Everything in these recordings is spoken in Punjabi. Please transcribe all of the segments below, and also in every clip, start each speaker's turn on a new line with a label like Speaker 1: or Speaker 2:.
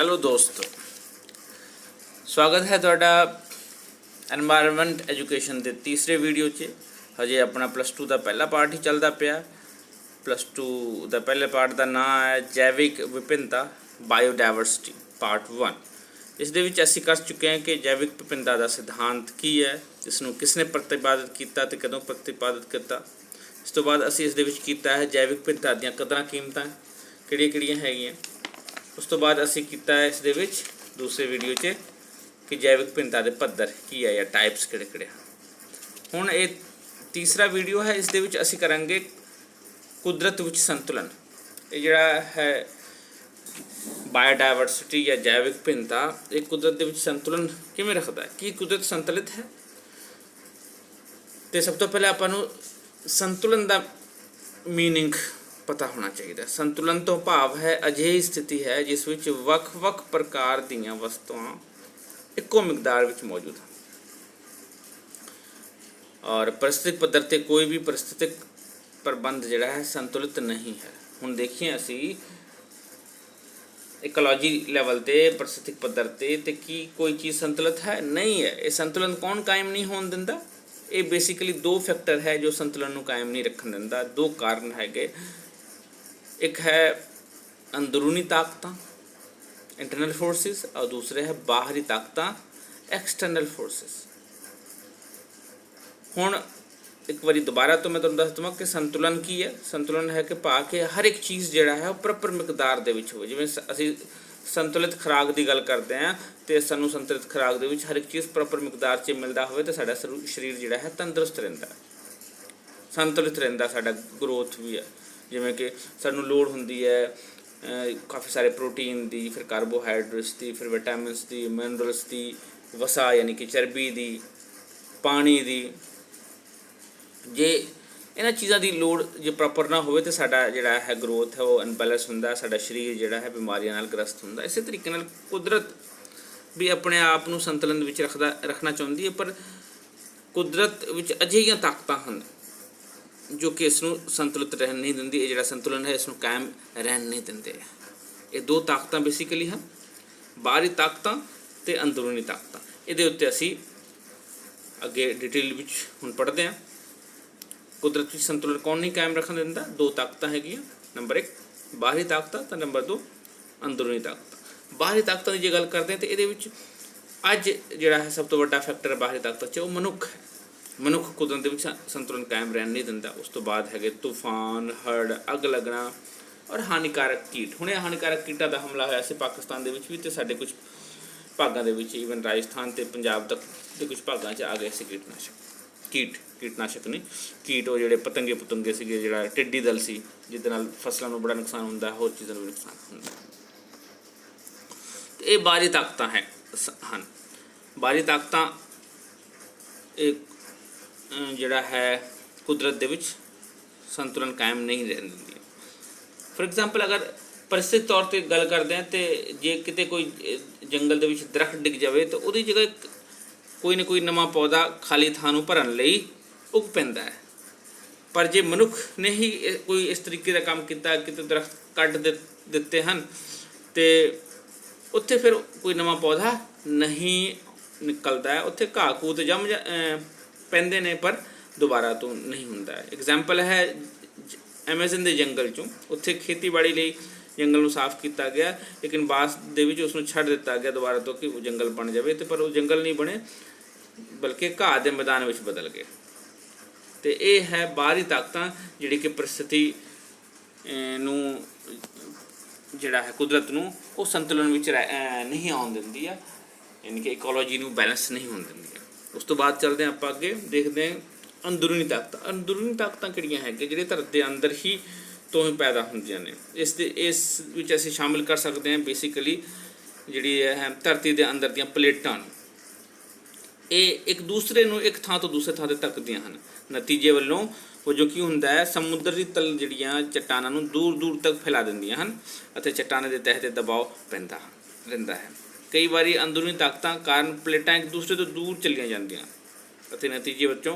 Speaker 1: हेलो दोस्तों, स्वागत है तुहाडा एनवायरनमेंट एजुकेशन के तीसरे वीडियो 'ਚ। हजे अपना +2 का पहला पार्ट ही चलता पिया। +2 का पहले पार्ट का नाम है जैविक विभिन्नता बायोडाइवर्सिटी पार्ट 1। इस दे विच असीं कर चुके हैं कि जैविक विभिन्नता का सिद्धांत की है, इसनूं किसने प्रतिपादित किया ते कदों प्रतिपादित किया। इस तो बाद असीं इस दे विच कीता है जैविक विभिन्नता दीआं कदरां कीमतां किहड़ियां-किहड़ियां हैगीआं। उस तो बाद असीं कीता है इस दे विच दूसरे वीडियो 'ਚ कि जैविक विभिन्नता के पद्धर की है या टाइप्स किहड़े-किहड़े हैं। हुण ये तीसरा वीडियो है, इस दे विच असीं करांगे कुदरत विच संतुलन। ये जिहड़ा है बायोडाइवर्सिटी या जैविक विभिन्नता, ये कुदरत दे विच संतुलन किवें रखदा है, कि कुदरत संतुलित है। तो सब तो पहले आपां नूं संतुलन का मीनिंग पता होना चाहिए। संतुलन तो भाव है अजिही स्थिति है जिस विच वख-वख प्रकार दीआं वस्तुआं इक्को मिकदार विच मौजूद हैं और परिस्थितिक पद्धर ते कोई भी परिस्थितिक प्रबंध जिहड़ा है संतुलित नहीं है। हुण देखिए असीं इकोलॉजी लैवल ते परिस्थितिक पद्धर ते की कोई चीज़ संतुलित है नहीं है। ये संतुलन कौन कायम नहीं होण दिंदा? ये बेसिकली दो फैक्टर है जो संतुलन नूं कायम नहीं रखण दिंदा। दो कारण हैगे, एक है अंदरूनी ताकतां इंटरनल फोर्सेस और दूसरे है बाहरी ताकतां एक्सटर्नल फोर्सेस। हुण एक बारी दोबारा तो मैं तुहानूं दस देवां कि संतुलन की है। संतुलन है कि भा के हर एक चीज़ जिहड़ा है प्रॉपर मिकदार दे विच होवे। जिवें असीं संतुलित खुराक की गल करते हैं तो सानूं संतुलित खुराक दे विच हर एक चीज़ प्रॉपर मिकदार 'ਚ मिलदा होवे तो साडा शरीर जिहड़ा है तंदुरुस्त रहिंदा, संतुलित रहिंदा, साडा ग्रोथ भी है। जिवें कि सानूं लोड़ हुंदी है काफ़ी सारे प्रोटीन दी, फिर कार्बोहाइड्रेट्स दी, फिर विटामिन्स दी, मिनरल्स दी, वसा यानी कि चर्बी दी, पानी दी। जे इन्हां चीज़ां दी लोड़ जे प्रॉपर ना होवे तो साडा जिहड़ा है ग्रोथ है वो अनबैलेंस हुंदा, साडा शरीर जिहड़ा है बीमारियां नाल ग्रस्त हुंदा। इसे तरीके नाल कुदरत भी अपने आप नूं संतुलन विच रखना चाहुंदी है, पर कुदरत विच अजिहियां ताकतां हन जो कि इसनूं संतुलित रहन नहीं दिंदी। ये जिहड़ा संतुलन है इसनूं कायम रहन नहीं दिंदे। ये दो ताकतां बेसिकली हैं, बाहरी ताकतां ते अंदरूनी ताकतां। इहदे उत्ते असीं अगे डिटेल विच हुण पढ़दे हैं। कुदरत विच संतुलन कौन नहीं कायम रखन दिंदा? दो ताकतां हैगियां, नंबर 1 बाहरी ताकतां ते नंबर 2 अंदरूनी ताकतां। बाहरी ताकतां दी जे गल करदे हैं तो इहदे विच अज जिहड़ा है सब तो वड्डा फैक्टर बाहरी ताकतां 'च वो मनुख है। मनुख कुदरत दे विच संतुलन कायम रहन नहीं दिंदा। उस तो बाद है तूफान, हड़, अग लगना और हानिकारक कीट। हुणे हानिकारक कीटां दा हमला होया सी पाकिस्तान दे विच भी ते साडे कुछ भागां दे विच, ईवन राजस्थान ते पंजाब तक दे कुछ भागां 'च आ गए सी कीटनाशक नहीं कीट, वो जिहड़े पतंगे पुतंगे सीगे, जिहड़ा टिड्डी दल सी जिहदे नाल फसलां नूं बड़ा नुकसान हुंदा, होर चीज़ां नूं भी नुकसान हुंदा। ते ये बाहरी ताकतां हन। बाहरी ताकतां एक जिहड़ा है कुदरत दे विच संतुलन कायम नहीं रहन दिंदी। फॉर एग्जाम्पल अगर परिस्थितिक तौर पर गल करते हैं तो जे किते कोई जंगल दे विच दरख्त डिग जाए तो उहदी जगह कोई ना कोई नवां पौधा खाली थां नूं भरन लई उग पैंदा है। पर जे मनुख ने ही कोई इस तरीके का काम किया कि दरख्त कट दिते हैं तो उत्थे फिर कोई नवां पौधा नहीं निकलता है। उत्थे घाह घूह तो जम पैंदे ने पर दोबारा तो नहीं हुंदा है। एग्जाम्पल है एमेजन के जंगल चों, उत्थे खेतीबाड़ी लई जंगल नूं साफ किया गया, लेकिन बास दे विच उसनूं छड्ड दिता गया दोबारा तो कि वो जंगल बन जाए, तो पर वो जंगल नहीं बने बल्कि घाह के मैदान विच बदल गए। तो ये है बाहरी ताकतां जिहड़ी कि परिस्थिति नूं जिहड़ा है कुदरत नूं वो संतुलन विच नहीं आउण दिंदी है, यानी कि इकोलॉजी नूं बैलेंस नहीं होण दिंदी है। उस तो बाद चलते हैं आप अगे देखते हैं अंदरूनी ताकतां। अंदरूनी ताकतां किहड़ियां है कि जिहड़े धरती के अंदर ही तो ही पैदा होंदियां ने। इस विच असीं शामिल कर सकते हैं बेसिकली जिहड़ी है धरती के अंदर दीयां प्लेटां, ये एक दूसरे नूं एक थां तो दूसरे थां ते धक्कदियां हन। नतीजे वल्लों वजों की हुंदा है समुद्री तल जिहड़ियां चट्टानां नूं दूर दूर तक फैला दिंदियां हन अते चट्टानां दे तहत दबाव पैंदा रहिंदा है। कई बारी अंदरूनी ताकतां कारण प्लेटां एक दूसरे तो दूर चलियां जांदियां अते नतीजे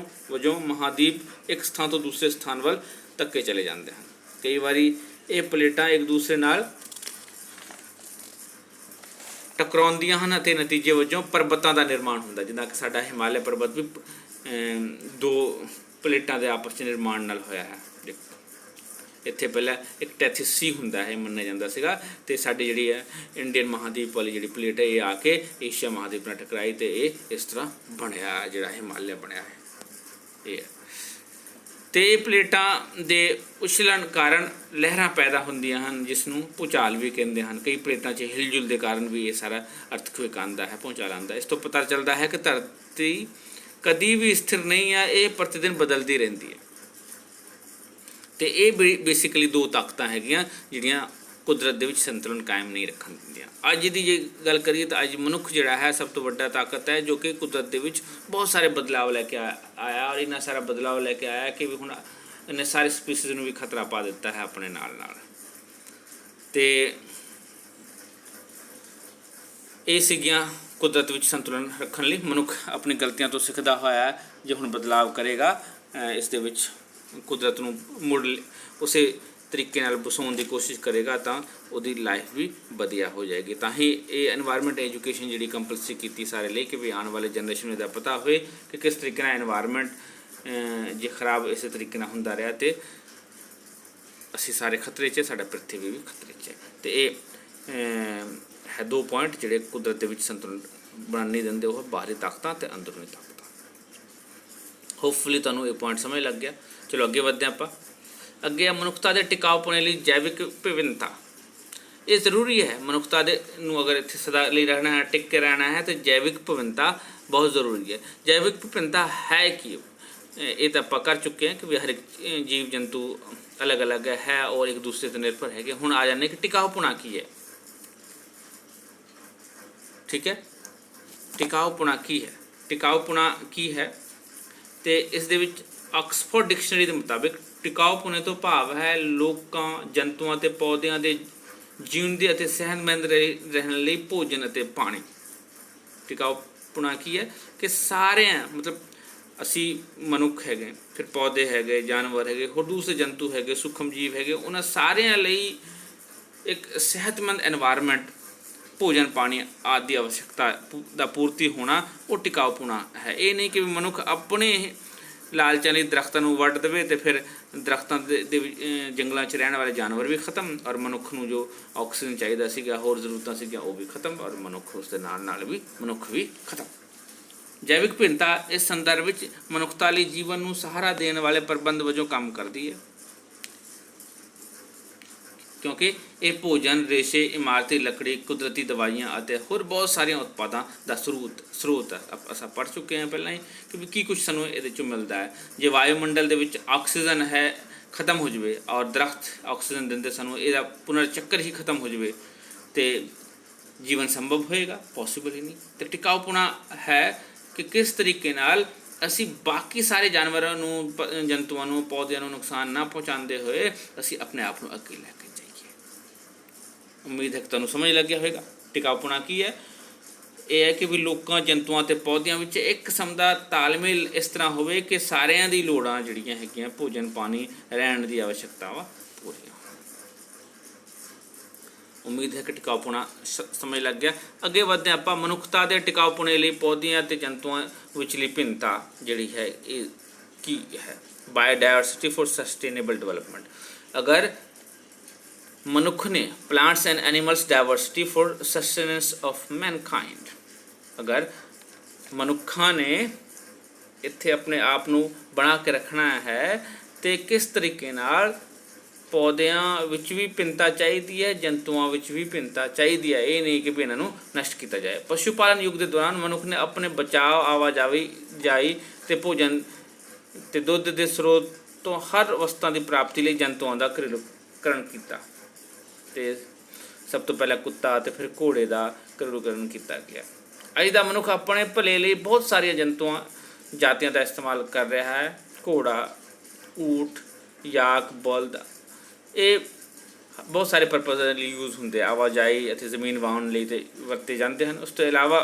Speaker 1: वजों महादीप एक स्थान तो दूसरे स्थान वल धक्के चले जाते हैं। कई बारी ये प्लेटां एक दूसरे नाल ਟਕਰਾਉਂਦੀਆਂ ਹਨ ਅਤੇ ਨਤੀਜੇ ਵਜੋਂ ਪਰਬਤਾਂ ਦਾ ਨਿਰਮਾਣ ਹੁੰਦਾ, ਜਿੱਦਾਂ ਕਿ ਸਾਡਾ ਹਿਮਾਲਿਆ ਪਰਬਤ ਵੀ ਦੋ ਪਲੇਟਾਂ ਦੇ ਆਪਸ 'ਚ ਨਿਰਮਾਣ ਨਾਲ ਹੋਇਆ ਹੈ। ਇੱਥੇ ਪਹਿਲਾਂ ਇੱਕ ਟੈਥਿਸ ਸੀ ਹੁੰਦਾ ਹੈ ਮੰਨਿਆ ਜਾਂਦਾ ਸੀਗਾ, ਅਤੇ ਸਾਡੀ ਜਿਹੜੀ ਹੈ ਇੰਡੀਅਨ ਮਹਾਦੀਪ ਵਾਲੀ ਜਿਹੜੀ ਪਲੇਟ ਹੈ ਇਹ ਆ ਕੇ ਏਸ਼ੀਆ ਮਹਾਦੀਪ ਨਾਲ ਟਕਰਾਈ ਅਤੇ ਇਹ ਇਸ ਤਰ੍ਹਾਂ ਬਣਿਆ ਜਿਹੜਾ ਹਿਮਾਲਿਆ ਬਣਿਆ ਹੈ ਇਹ ਹੈ। ਅਤੇ ਇਹ ਪਲੇਟਾਂ ਦੇ ਉਛਲਣ ਕਾਰਨ ਲਹਿਰਾਂ ਪੈਦਾ ਹੁੰਦੀਆਂ ਹਨ, ਜਿਸ ਨੂੰ ਭੂਚਾਲ ਵੀ ਕਹਿੰਦੇ ਹਨ। ਕਈ ਪਲੇਟਾਂ 'ਚ ਹਿਲਜੁਲ ਦੇ ਕਾਰਨ ਵੀ ਇਹ ਸਾਰਾ ਅਰਥਕੁਏਕ ਆਉਂਦਾ ਹੈ, ਭੂਚਾਲ ਆਉਂਦਾ ਹੈ। ਇਸ ਤੋਂ ਪਤਾ ਚੱਲਦਾ ਹੈ ਕਿ ਧਰਤੀ ਕਦੀ ਵੀ ਸਥਿਰ ਨਹੀਂ ਹੈ, ਇਹ ਪ੍ਰਤੀ ਦਿਨ ਬਦਲਦੀ ਰਹਿੰਦੀ ਹੈ। ਅਤੇ ਇਹ ਬੇਸਿਕਲੀ ਦੋ ਤਾਕਤਾਂ ਹੈਗੀਆਂ ਜਿਹੜੀਆਂ ਕੁਦਰਤ ਦੇ ਵਿੱਚ ਸੰਤੁਲਨ ਕਾਇਮ ਨਹੀਂ ਰੱਖਣ ਦਿੰਦੀਆਂ। ਅੱਜ ਦੀ ਜੇ ਗੱਲ ਕਰੀਏ ਤਾਂ ਅੱਜ ਮਨੁੱਖ ਜਿਹੜਾ ਹੈ ਸਭ ਤੋਂ ਵੱਡਾ ਤਾਕਤ ਹੈ, ਜੋ ਕਿ ਕੁਦਰਤ ਦੇ ਵਿੱਚ ਬਹੁਤ ਸਾਰੇ ਬਦਲਾਵ ਲੈ ਕੇ ਆਇਆ, ਔਰ ਇੰਨਾ ਸਾਰਾ ਬਦਲਾਵ ਲੈ ਕੇ ਆਇਆ ਕਿ ਵੀ ਹੁਣ ਇਹਨੇ ਸਾਰੇ ਸਪੀਸੀਜ਼ ਨੂੰ ਵੀ ਖਤਰਾ ਪਾ ਦਿੱਤਾ ਹੈ ਆਪਣੇ ਨਾਲ। ਅਤੇ ਇਹ ਸੀਗੀਆਂ ਕੁਦਰਤ ਵਿੱਚ ਸੰਤੁਲਨ ਰੱਖਣ ਲਈ। ਮਨੁੱਖ ਆਪਣੀ ਗਲਤੀਆਂ ਤੋਂ ਸਿੱਖਦਾ ਹੋਇਆ ਜੇ ਹੁਣ ਬਦਲਾਵ ਕਰੇਗਾ, ਇਸ ਦੇ ਵਿੱਚ ਕੁਦਰਤ ਨੂੰ ਮੁੜ ਉਸੇ ਤਰੀਕੇ ਨਾਲ ਵਸਾਉਣ ਦੀ ਕੋਸ਼ਿਸ਼ ਕਰੇਗਾ, ਤਾਂ ਉਹਦੀ ਲਾਈਫ ਵੀ ਵਧੀਆ ਹੋ ਜਾਏਗੀ। ਤਾਂ ਹੀ ਇਹ এনवायरमेंट ਐਜੂਕੇਸ਼ਨ ਜਿਹੜੀ ਕੰਪਲਸਰੀ ਕੀਤੀ ਸਾਰੇ ਲਈ, ਕਿ ਵੀ ਆਉਣ ਵਾਲੇ ਜਨਰੇਸ਼ਨ ਨੂੰ ਇਹਦਾ ਪਤਾ ਹੋਵੇ ਕਿ ਕਿਸ ਤਰੀਕੇ ਨਾਲ এনवायरमेंट ਜੇ ਖਰਾਬ ਇਸੇ ਤਰੀਕੇ ਨਾਲ ਹੁੰਦਾ ਰਿਹਾ ਤੇ ਅਸੀਂ ਸਾਰੇ ਖਤਰੇ 'ਚ, ਸਾਡਾ ਪ੍ਰਿਥਵੀ ਵੀ ਖਤਰੇ 'ਚ ਹੈ। ਅਤੇ ਇਹ ਹੈ ਦੋ ਪੁਆਇੰਟ ਜਿਹੜੇ ਕੁਦਰਤ ਦੇ ਵਿੱਚ ਸੰਤੁਲਨ ਬਣਨ ਨਹੀਂ ਦਿੰਦੇ, ਉਹ ਬਾਹਰੀ ਤਾਕਤਾਂ ਅਤੇ ਅੰਦਰੂਨੀ ਤਾਕਤਾਂ। ਹੋਪਫੁਲੀ ਤੁਹਾਨੂੰ ਇਹ ਪੁਆਇੰਟ ਸਮਝ ਲੱਗ ਗਿਆ। ਚਲੋ ਅੱਗੇ ਵਧਦੇ ਆਪਾਂ। ਅੱਗੇ ਮਨੁੱਖਤਾ ਦੇ ਟਿਕਾਊਪੁਣੇ ਲਈ ਜੈਵਿਕ ਵਿਭਿੰਨਤਾ। ਇਹ ਜ਼ਰੂਰੀ ਹੈ ਮਨੁੱਖਤਾ ਦੇ ਨੂੰ ਅਗਰ ਇੱਥੇ ਸਦਾ ਲਈ ਰਹਿਣਾ ਹੈ, ਟਿਕ ਕੇ ਰਹਿਣਾ ਹੈ, ਤਾਂ ਜੈਵਿਕ ਵਿਭਿੰਨਤਾ ਬਹੁਤ ਜ਼ਰੂਰੀ ਹੈ। ਜੈਵਿਕ ਵਿਭਿੰਨਤਾ ਹੈ ਕੀ? ਇਹ ਤਾਂ ਆਪਾਂ ਕਰ ਚੁੱਕੇ ਹਾਂ ਕਿ ਵੀ ਹਰ ਇੱਕ ਜੀਵ ਜੰਤੂ ਅਲੱਗ ਅਲੱਗ ਹੈ ਔਰ ਇੱਕ ਦੂਸਰੇ 'ਤੇ ਨਿਰਭਰ ਹੈਗੇ। ਹੁਣ ਆ ਜਾਂਦੇ ਕਿ ਟਿਕਾਊਪੁਣਾ ਕੀ ਹੈ। ਠੀਕ ਹੈ, ਟਿਕਾਊਪੁਣਾ ਕੀ ਹੈ? ਟਿਕਾਊਪੁਣਾ ਕੀ ਹੈ? ਅਤੇ ਇਸ ਦੇ ਵਿੱਚ ਆਕਸਫੋਰਡ ਡਿਕਸ਼ਨਰੀ ਦੇ ਮੁਤਾਬਿਕ ਟਿਕਾਊਪੁਣੇ ਤੋਂ ਭਾਵ ਹੈ ਲੋਕਾਂ, ਜੰਤੂਆਂ ਅਤੇ ਪੌਦਿਆਂ ਦੇ ਜਿਉਂਦੇ ਅਤੇ ਸਿਹਤਮੰਦ ਰਹਿਣ ਲਈ ਭੋਜਨ ਅਤੇ ਪਾਣੀ। ਟਿਕਾਊਪੁਣਾ ਕੀ ਹੈ ਕਿ ਸਾਰਿਆਂ ਮਤਲਬ ਅਸੀਂ ਮਨੁੱਖ ਹੈਗੇ, ਫਿਰ ਪੌਦੇ ਹੈਗੇ, ਜਾਨਵਰ ਹੈਗੇ, ਹੋਰ ਦੂਸਰੇ ਜੰਤੂ ਹੈਗੇ, ਸੂਖਮ ਜੀਵ ਹੈਗੇ, ਉਹਨਾਂ ਸਾਰਿਆਂ ਲਈ ਇੱਕ ਸਿਹਤਮੰਦ এনवायरमेंट, ਭੋਜਨ ਪਾਣੀ ਆਦਿ ਦੀ ਆਵਸ਼ਕਤਾ ਦਾ ਪੂਰਤੀ ਹੋਣਾ ਉਹ ਟਿਕਾਊਪੁਣਾ ਹੈ। ਇਹ ਨਹੀਂ ਕਿ ਮਨੁੱਖ ਆਪਣੇ ਲਾਲਚਾਂ ਲਈ ਦਰੱਖਤਾਂ ਨੂੰ ਵੱਢ ਦੇਵੇ ਅਤੇ ਫਿਰ ਦਰੱਖਤਾਂ ਦੇ ਜੰਗਲਾਂ 'ਚ ਰਹਿਣ ਵਾਲੇ ਜਾਨਵਰ ਵੀ ਖਤਮ, ਔਰ ਮਨੁੱਖ ਨੂੰ ਜੋ ਆਕਸੀਜਨ ਚਾਹੀਦਾ ਸੀਗਾ, ਹੋਰ ਜ਼ਰੂਰਤਾਂ ਸੀਗੀਆਂ, ਉਹ ਵੀ ਖਤਮ, ਔਰ ਮਨੁੱਖ ਉਸ ਦੇ ਨਾਲ ਵੀ ਮਨੁੱਖ ਵੀ ਖਤਮ। ਜੈਵਿਕ ਵਿਭਿੰਨਤਾ ਇਸ ਸੰਦਰਭ ਵਿੱਚ ਮਨੁੱਖਤਾ ਲਈ ਜੀਵਨ ਨੂੰ ਸਹਾਰਾ ਦੇਣ ਵਾਲੇ ਪ੍ਰਬੰਧ ਵਜੋਂ ਕੰਮ ਕਰਦੀ ਹੈ, ਕਿਉਂਕਿ ਇਹ ਭੋਜਨ, ਰੇਸ਼ੇ, ਇਮਾਰਤੀ ਲੱਕੜੀ, ਕੁਦਰਤੀ ਦਵਾਈਆਂ ਅਤੇ ਹੋਰ ਬਹੁਤ ਸਾਰੀਆਂ ਉਤਪਾਦਾਂ ਦਾ ਸਰੋਤ ਹੈ। ਆਪਾਂ ਪੜ੍ਹ ਚੁੱਕੇ ਹਾਂ ਪਹਿਲਾਂ ਹੀ ਕਿ ਕੀ ਕੁਛ ਸਾਨੂੰ ਇਹਦੇ 'ਚੋਂ ਮਿਲਦਾ ਹੈ। ਜੇ ਵਾਯੂਮੰਡਲ ਦੇ ਵਿੱਚ ਆਕਸੀਜਨ ਹੈ ਖਤਮ ਹੋ ਜਾਵੇ ਔਰ ਦਰਖਤ ਆਕਸੀਜਨ ਦਿੰਦੇ ਸਾਨੂੰ, ਇਹਦਾ ਪੁਨਰ ਚੱਕਰ ਹੀ ਖਤਮ ਹੋ ਜਾਵੇ ਤੇ ਜੀਵਨ ਸੰਭਵ ਹੋਏਗਾ? ਪੋਸੀਬਲ ਹੀ ਨਹੀਂ। ਅਤੇ ਟਿਕਾਊਪੁਣਾ ਹੈ ਕਿ ਕਿਸ ਤਰੀਕੇ ਨਾਲ ਅਸੀਂ ਬਾਕੀ ਸਾਰੇ ਜਾਨਵਰਾਂ ਨੂੰ, ਜੰਤੂਆਂ ਨੂੰ, ਪੌਦਿਆਂ ਨੂੰ ਨੁਕਸਾਨ ਨਾ ਪਹੁੰਚਾਉਂਦੇ ਹੋਏ ਅਸੀਂ ਆਪਣੇ ਆਪ ਨੂੰ ਅੱਗੇ ਲੈ ਕੇ ਜਾਈਏ। ਉਮੀਦ ਹੈ ਕਿ ਤੁਹਾਨੂੰ ਸਮਝ ਲੱਗਿਆ ਹੋਵੇਗਾ ਟਿਕਾਊਪੁਣਾ ਕੀ ਹੈ। ਇਹ ਹੈ ਕਿ ਵੀ ਲੋਕਾਂ, ਜੰਤੂਆਂ ਅਤੇ ਪੌਦਿਆਂ ਵਿੱਚ ਇੱਕ ਕਿਸਮ ਦਾ ਤਾਲਮੇਲ ਇਸ ਤਰ੍ਹਾਂ ਹੋਵੇ ਕਿ ਸਾਰਿਆਂ ਦੀ ਲੋੜਾਂ ਜਿਹੜੀਆਂ ਹੈਗੀਆਂ, ਭੋਜਨ, ਪਾਣੀ, ਰਹਿਣ ਦੀ ਆਵਸ਼ਕਤਾਵਾਂ ਪੂਰੀਆਂ। ਉਮੀਦ ਹੈ ਕਿ ਟਿਕਾਊਪੁਣਾ ਸਮਝ ਲੱਗ ਗਿਆ। ਅੱਗੇ ਵਧਦੇ ਆਪਾਂ। ਮਨੁੱਖਤਾ ਦੇ ਟਿਕਾਊਪੁਣੇ ਲਈ ਪੌਦਿਆਂ ਅਤੇ ਜੰਤੂਆਂ ਵਿਚਲੀ ਭਿੰਨਤਾ ਜਿਹੜੀ ਹੈ ਇਹ ਕੀ ਹੈ? Biodiversity for sustainable development. ਅਗਰ ਮਨੁੱਖ ਨੇ plants and animals diversity for sustenance of mankind, ਅਗਰ ਮਨੁੱਖਾਂ ਨੇ ਇੱਥੇ ਆਪਣੇ ਆਪ ਨੂੰ ਬਣਾ ਕੇ ਰੱਖਣਾ ਹੈ ਤੇ ਕਿਸ ਤਰੀਕੇ ਨਾਲ ਪੌਦਿਆਂ ਵਿੱਚ ਵੀ ਭਿੰਨਤਾ ਚਾਹੀਦੀ ਹੈ, ਜੰਤੂਆਂ ਵਿੱਚ ਵੀ ਭਿੰਨਤਾ ਚਾਹੀਦੀ ਹੈ। ਇਹ ਨਹੀਂ ਕਿ ਵੀ ਇਹਨਾਂ ਨੂੰ ਨਸ਼ਟ ਕੀਤਾ ਜਾਏ। ਪਸ਼ੂ ਪਾਲਣ ਯੁੱਗ ਦੇ ਦੌਰਾਨ ਮਨੁੱਖ ਨੇ ਆਪਣੇ ਬਚਾਅ, ਆਵਾਜਾਈ ਅਤੇ ਭੋਜਨ ਅਤੇ ਦੁੱਧ ਦੇ ਸਰੋਤ ਤੋਂ ਹਰ ਵਸਤਾਂ ਦੀ ਪ੍ਰਾਪਤੀ ਲਈ ਜੰਤੂਆਂ ਦਾ ਘਰੇਲੂਕਰਨ ਕੀਤਾ। ਅਤੇ ਸਭ ਤੋਂ ਪਹਿਲਾਂ ਕੁੱਤਾ ਅਤੇ ਫਿਰ ਘੋੜੇ ਦਾ ਘਰੇਲੂਕਰਨ ਕੀਤਾ ਗਿਆ। ਅੱਜ ਦਾ ਮਨੁੱਖ ਆਪਣੇ ਭਲੇ ਲਈ ਬਹੁਤ ਸਾਰੀਆਂ ਜੰਤੂਆਂ ਜਾਤੀਆਂ ਦਾ ਇਸਤੇਮਾਲ ਕਰ ਰਿਹਾ ਹੈ। ਘੋੜਾ, ਊਠ, ਯਾਕ, ਬਲਦ, ਇਹ ਬਹੁਤ ਸਾਰੇ ਪਰਪਸ ਲਈ ਯੂਜ਼ ਹੁੰਦੇ, ਆਵਾਜਾਈ ਅਤੇ ਜ਼ਮੀਨ ਵਾਹਣ ਲਈ ਤੇ ਵਰਤੇ ਜਾਂਦੇ ਹਨ। ਉਸ ਤੋਂ ਇਲਾਵਾ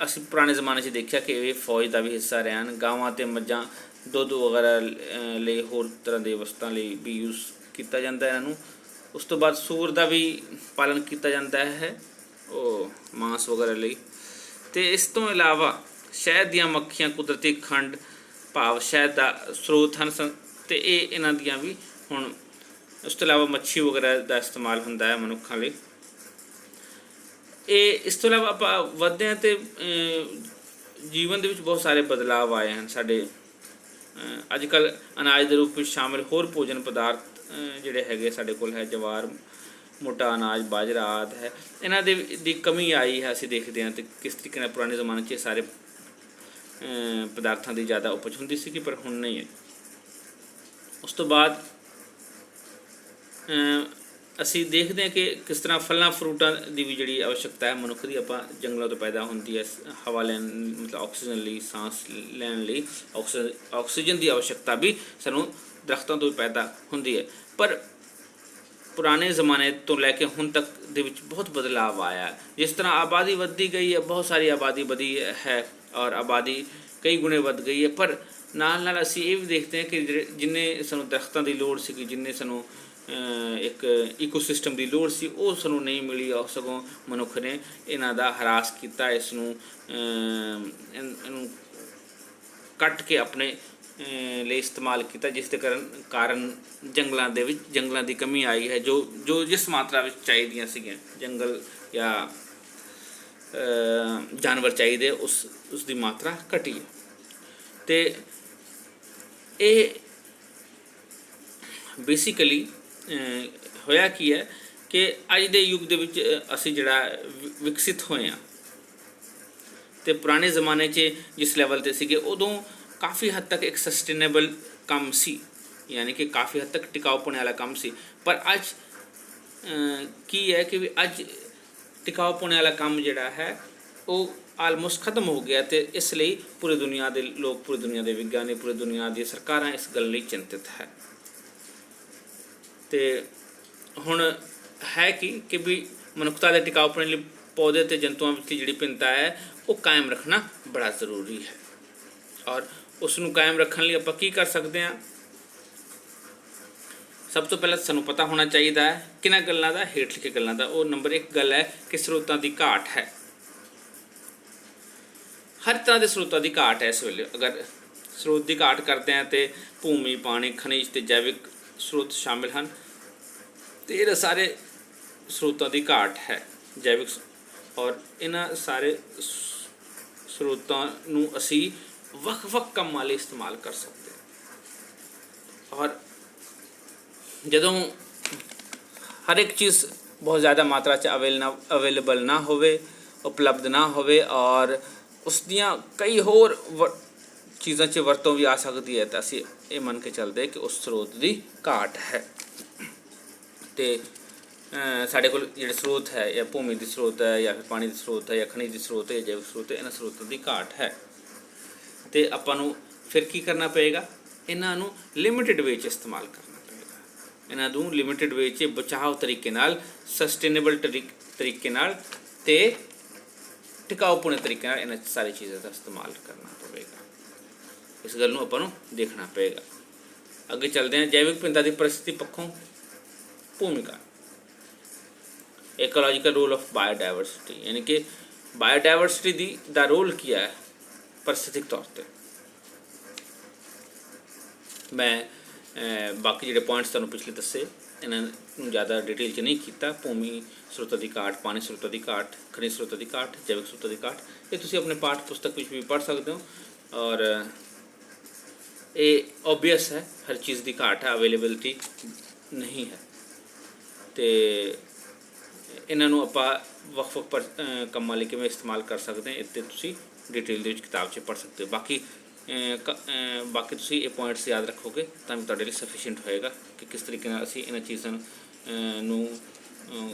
Speaker 1: ਅਸੀਂ ਪੁਰਾਣੇ ਜ਼ਮਾਨੇ 'ਚ ਦੇਖਿਆ ਕਿ ਇਹ ਫੌਜ ਦਾ ਵੀ ਹਿੱਸਾ ਰਹੇ ਹਨ। ਗਾਵਾਂ ਅਤੇ ਮੱਝਾਂ ਦੁੱਧ ਵਗੈਰਾ ਲਈ, ਹੋਰ ਤਰ੍ਹਾਂ ਦੇ ਵਸਤਾਂ ਲਈ ਵੀ ਯੂਜ਼ ਕੀਤਾ ਜਾਂਦਾ ਇਹਨਾਂ ਨੂੰ। ਉਸ ਤੋਂ ਬਾਅਦ ਸੂਰ ਦਾ ਵੀ ਪਾਲਣ ਕੀਤਾ ਜਾਂਦਾ ਹੈ ਉਹ ਮਾंस ਵਗੈਰਾ ਲਈ। ਤੇ ਇਸ ਤੋਂ ਇਲਾਵਾ ਸ਼ਹਿਦ ਦੀਆਂ ਮੱਖੀਆਂ ਕੁਦਰਤੀ ਖੰਡ ਭਾਵ ਸ਼ਹਿਦ ਦਾ ਸਰੋਤ ਹਨ ਤੇ ਇਹ ਇਹਨਾਂ ਦੀਆਂ ਵੀ ਹੁਣ। ਉਸ ਤੋਂ ਇਲਾਵਾ ਮੱਛੀ ਵਗੈਰਾ ਦਾ ਇਸਤੇਮਾਲ ਹੁੰਦਾ ਹੈ ਮਨੁੱਖਾਂ ਲਈ। ਇਹ ਇਸ ਤੋਂ ਇਲਾਵਾ ਆਪਾਂ ਵਧਦੇ ਹਾਂ ਤੇ ਜੀਵਨ ਦੇ ਵਿੱਚ ਬਹੁਤ ਸਾਰੇ ਬਦਲਾਵ ਆਏ ਹਨ ਸਾਡੇ। ਅੱਜ ਕੱਲ੍ਹ ਅਨਾਜ ਦੇ ਰੂਪ ਵਿੱਚ ਸ਼ਾਮਿਲ ਹੋਰ ਭੋਜਨ ਪਦਾਰਥ ਜਿਹੜੇ ਹੈਗੇ ਸਾਡੇ ਕੋਲ ਹੈ ਜਵਾਰ, ਮੋਟਾ ਅਨਾਜ, ਬਾਜਰਾ ਆਦਿ ਹੈ। ਇਹਨਾਂ ਦੀ ਕਮੀ ਆਈ ਹੈ। ਅਸੀਂ ਦੇਖਦੇ ਹਾਂ ਤੇ ਕਿਸ ਤਰੀਕੇ ਨਾਲ ਪੁਰਾਣੇ ਜ਼ਮਾਨੇ 'ਚ ਸਾਰੇ ਪਦਾਰਥਾਂ ਦੀ ਜ਼ਿਆਦਾ ਉਪਜ ਹੁੰਦੀ ਸੀ ਪਰ ਹੁਣ ਨਹੀਂ ਹੈ। ਉਸ ਤੋਂ ਬਾਅਦ ਅਸੀਂ ਦੇਖਦੇ ਹਾਂ ਕਿ ਕਿਸ ਤਰ੍ਹਾਂ ਫਲਾਂ ਫਰੂਟਾਂ ਦੀ ਵੀ ਜਿਹੜੀ ਆਵਸ਼ਕਤਾ ਹੈ ਮਨੁੱਖ ਦੀ ਆਪਾਂ ਜੰਗਲਾਂ ਤੋਂ ਪੈਦਾ ਹੁੰਦੀ ਹੈ। ਹਵਾ ਲੈਣ ਮਤਲਬ ਆਕਸੀਜਨ ਲਈ, ਸਾਂਸ ਲੈਣ ਲਈ ਆਕਸੀਜਨ ਦੀ ਆਵਸ਼ਕਤਾ ਵੀ ਸਾਨੂੰ ਦਰਖਤਾਂ ਤੋਂ ਪੈਦਾ ਹੁੰਦੀ ਹੈ। ਪਰ ਪੁਰਾਣੇ ਜ਼ਮਾਨੇ ਤੋਂ ਲੈ ਕੇ ਹੁਣ ਤੱਕ ਦੇ ਵਿੱਚ ਬਹੁਤ ਬਦਲਾਵ ਆਇਆ। ਜਿਸ ਤਰ੍ਹਾਂ ਆਬਾਦੀ ਵੱਧਦੀ ਗਈ ਹੈ, ਬਹੁਤ ਸਾਰੀ ਆਬਾਦੀ ਵਧੀ ਹੈ ਔਰ ਆਬਾਦੀ ਕਈ ਗੁਣੇ ਵੱਧ ਗਈ ਹੈ। ਪਰ ਨਾਲ ਨਾਲ ਅਸੀਂ ਇਹ ਵੀ ਦੇਖਦੇ ਹਾਂ ਕਿ ਜਿੰਨੇ ਸਾਨੂੰ ਦਰਖਤਾਂ ਦੀ ਲੋੜ ਸੀ, ਜਿੰਨੇ ਸਾਨੂੰ ਇੱਕ ਈਕੋਸਿਸਟਮ ਦੀ ਲੋੜ ਸੀ, ਉਹ ਸਾਨੂੰ ਨਹੀਂ ਮਿਲੀ। ਔਰ ਸਗੋਂ ਮਨੁੱਖ ਨੇ ਇਹਨਾਂ ਦਾ ਹਰਾਸ ਕੀਤਾ, ਇਹਨੂੰ ਕੱਟ ਕੇ ਆਪਣੇ ਲਈ ਇਸਤੇਮਾਲ ਕੀਤਾ, ਜਿਸ ਦੇ ਕਾਰਨ ਜੰਗਲਾਂ ਦੀ ਕਮੀ ਆਈ ਹੈ। ਜੋ ਜਿਸ ਮਾਤਰਾ ਵਿੱਚ ਚਾਹੀਦੀਆਂ ਸੀਗੀਆਂ ਜੰਗਲ ਜਾਂ ਜਾਨਵਰ ਚਾਹੀਦੇ ਉਸ ਦੀ ਮਾਤਰਾ ਘਟੀ ਹੈ। ਤੇ ਇਹ ਬੇਸਿਕਲੀ ਹੋਇਆ ਕੀ ਹੈ ਕਿ ਅੱਜ ਦੇ ਯੁੱਗ ਦੇ ਵਿੱਚ ਅਸੀਂ ਜਿਹੜਾ ਵਿਕਸਿਤ ਹੋਏ ਹਾਂ ਤੇ ਪੁਰਾਣੇ ਜ਼ਮਾਨੇ 'ਚ ਜਿਸ ਲੈਵਲ 'ਤੇ ਸੀਗੇ ਉਦੋਂ ਕਾਫੀ ਹੱਦ ਤੱਕ ਇੱਕ ਸਸਟੇਨੇਬਲ ਕੰਮ ਸੀ, ਯਾਨੀ ਕਿ ਕਾਫੀ ਹੱਦ ਤੱਕ ਟਿਕਾਊਪਣ ਵਾਲਾ ਕੰਮ ਸੀ। ਪਰ ਅੱਜ ਕੀ ਹੈ ਕਿ ਵੀ ਅੱਜ ਟਿਕਾਊਪਣ ਵਾਲਾ ਕੰਮ ਜਿਹੜਾ ਹੈ ਉਹ ਆਲਮੋਸਟ ਖਤਮ ਹੋ ਗਿਆ ਤੇ ਇਸ ਲਈ ਪੂਰੀ ਦੁਨੀਆ ਦੇ ਲੋਕ, ਪੂਰੀ ਦੁਨੀਆ ਦੇ ਵਿਗਿਆਨੀ, ਪੂਰੀ ਦੁਨੀਆ ਦੀਆਂ ਸਰਕਾਰਾਂ ਇਸ ਗੱਲ ਲਈ ਚਿੰਤਿਤ ਹੈ। ਤੇ ਹੁਣ ਹੈ ਕਿ ਵੀ ਮਨੁੱਖਤਾ ਦੇ ਟਿਕਾਊਪਣ ਲਈ ਪੌਦੇ ਤੇ ਜੰਤੂਆਂ ਵਿੱਚ ਜਿਹੜੀ ਭਿੰਨਤਾ ਹੈ ਉਹ ਕਾਇਮ ਰੱਖਣਾ ਬੜਾ ਜ਼ਰੂਰੀ ਹੈ। ਔਰ ਉਸ ਨੂੰ ਕਾਇਮ ਰੱਖਣ ਲਈ ਆਪਾਂ ਕੀ ਕਰ ਸਕਦੇ ਹਾਂ? ਸਭ ਤੋਂ ਪਹਿਲਾਂ ਸਾਨੂੰ ਪਤਾ ਹੋਣਾ ਚਾਹੀਦਾ ਹੈ ਕਿਹਨਾਂ ਗੱਲਾਂ ਦਾ, ਹੇਠ ਲਿਖੇ ਗੱਲਾਂ ਦਾ। ਉਹ ਨੰਬਰ 1 ਗੱਲ ਹੈ ਕਿ ਸਰੋਤਾਂ ਦੀ ਘਾਟ ਹੈ। ਹਰ ਤਰ੍ਹਾਂ ਦੇ ਸਰੋਤਾਂ ਦੀ ਘਾਟ ਹੈ ਇਸ ਵੇਲੇ। ਅਗਰ ਸਰੋਤ ਦੀ ਘਾਟ ਕਰਦੇ ਹਾਂ ਤੇ ਭੂਮੀ, ਪਾਣੀ, ਖਣਿਜ ਤੇ ਜੈਵਿਕ ਸਰੋਤ ਸ਼ਾਮਿਲ ਹਨ। ਤੇ ਇਹ ਸਾਰੇ ਸਰੋਤਾਂ ਦੀ ਘਾਟ ਹੈ ਜੈਵਿਕ, ਔਰ ਇਹਨਾਂ ਸਾਰੇ ਸਰੋਤਾਂ ਨੂੰ ਅਸੀਂ ਵੱਖ-ਵੱਖ ਕੰਮਾਂ ਲਈ ਇਸਤੇਮਾਲ ਕਰ ਸਕਦੇ ਹਾਂ। ਔਰ ਜਦੋਂ ਹਰ ਇੱਕ ਚੀਜ਼ ਬਹੁਤ ਜ਼ਿਆਦਾ ਮਾਤਰਾ 'ਚ ਅਵੇਲੇਬਲ ਨਾ ਹੋਵੇ, ਉਪਲਬਧ ਨਾ ਹੋਵੇ ਔਰ ਉਸ ਦੀਆਂ ਕਈ ਹੋਰ ਚੀਜ਼ਾਂ 'ਚ ਵਰਤੋਂ ਵੀ ਆ ਸਕਦੀ ਹੈ ਤਾਂ ਅਸੀਂ ਇਹ ਮੰਨ ਕੇ ਚੱਲਦੇ ਕਿ ਉਸ ਸਰੋਤ ਦੀ ਘਾਟ ਹੈ। ਤੇ ਸਾਡੇ ਕੋਲ ਜਿਹੜੇ ਸਰੋਤ ਹੈ ਜਾਂ ਭੂਮੀ ਦੀ ਸਰੋਤ ਹੈ ਜਾਂ ਫਿਰ ਪਾਣੀ ਦੀ ਸਰੋਤ ਹੈ ਜਾਂ ਖਣਿਜ ਦੀ ਸਰੋਤ ਹੈ, ਜੈਵਿਕ ਸਰੋਤ ਹੈ, ਇਹਨਾਂ ਸਰੋਤਾਂ ਦੀ ਘਾਟ ਹੈ। ਤੇ ਆਪਾਂ ਨੂੰ ਫਿਰ ਕੀ ਕਰਨਾ ਪਏਗਾ? ਇਹਨਾਂ ਨੂੰ ਲਿਮਿਟਿਡ ਵੇ 'ਚ ਇਸਤੇਮਾਲ ਕਰਨਾ ਪਏਗਾ। ਇਹਨਾਂ ਨੂੰ ਲਿਮਿਟਿਡ ਵੇ 'ਚ ਬਚਾਓ ਤਰੀਕੇ ਨਾਲ, ਸਸਟੇਨੇਬਲ ਤਰੀਕੇ ਨਾਲ ਤੇ ਟਿਕਾਊਪੂਰਨ ਤਰੀਕੇ ਨਾਲ ਇਹਨਾਂ ਸਾਰੀ ਚੀਜ਼ਾਂ ਦਾ ਇਸਤੇਮਾਲ ਕਰਨਾ ਪਵੇਗਾ। ਇਸ ਗੱਲ ਨੂੰ ਆਪਾਂ ਨੂੰ ਦੇਖਣਾ ਪਏਗਾ। ਅੱਗੇ ਚੱਲਦੇ ਹਾਂ। ਜੈਵਿਕ ਵਿਭਿੰਨਤਾ ਦੀ ਪ੍ਰਸਥਿਤੀ ਪੱਖੋਂ ਭੂਮਿਕਾ, ਏਕੋਲੋਜੀਕਲ ਰੋਲ ਆਫ ਬਾਇਓਡਾਇਵਰਸਿਟੀ, यानी कि बायोडाइवर्सिटी ਦਾ ਰੋਲ ਕੀ ਹੈ ਪ੍ਰਸਥਿਤਿਕ ਤੌਰ 'ਤੇ। ਮੈਂ ਬਾਕੀ ਜਿਹੜੇ ਪੁਆਇੰਟਸ ਤੁਹਾਨੂੰ ਪਿਛਲੇ ਦੱਸੇ ਇਹਨਾਂ ਨੂੰ ਜ਼ਿਆਦਾ ਡਿਟੇਲ 'ਚ ਨਹੀਂ ਕੀਤਾ। ਭੂਮੀ ਸਰੋਤਾਂ ਦੀ ਘਾਟ, ਪਾਣੀ ਸਰੋਤਾਂ ਦੀ ਘਾਟ, ਖਣਿਜ ਸਰੋਤਾਂ ਦੀ ਘਾਟ, ਜੈਵਿਕ ਸਰੋਤਾਂ ਦੀ ਘਾਟ, ਇਹ ਤੁਸੀਂ ਆਪਣੇ ਪਾਠ ਪੁਸਤਕ ਵਿੱਚ ਵੀ ਪੜ੍ਹ ਸਕਦੇ ਹੋ। ਔਰ ਇਹ ਓਬਵੀਅਸ ਹੈ, ਹਰ ਚੀਜ਼ ਦੀ ਘਾਟ ਹੈ, ਅਵੇਲੇਬਿਲਿਟੀ ਨਹੀਂ ਹੈ। ਤੇ ਇਹਨਾਂ ਨੂੰ ਆਪਾਂ ਵੱਖ-ਵੱਖ ਕੰਮਾਂ ਲਈ ਕਿਵੇਂ ਇਸਤੇਮਾਲ ਕਰ ਸਕਦੇ ਹਾਂ, ਇੱਥੇ ਤੁਸੀਂ ਡਿਟੇਲ ਦੇ ਵਿੱਚ ਕਿਤਾਬ 'ਚ ਪੜ੍ਹ ਸਕਦੇ ਹੋ। ਬਾਕੀ ਤੁਸੀਂ ਇਹ ਪੁਆਇੰਟਸ ਯਾਦ ਰੱਖੋਗੇ ਤਾਂ ਵੀ ਤੁਹਾਡੇ ਲਈ ਸਫੀਸ਼ੀਐਂਟ ਹੋਏਗਾ ਕਿ ਕਿਸ ਤਰੀਕੇ ਨਾਲ ਅਸੀਂ ਇਹਨਾਂ ਚੀਜ਼ਾਂ ਨੂੰ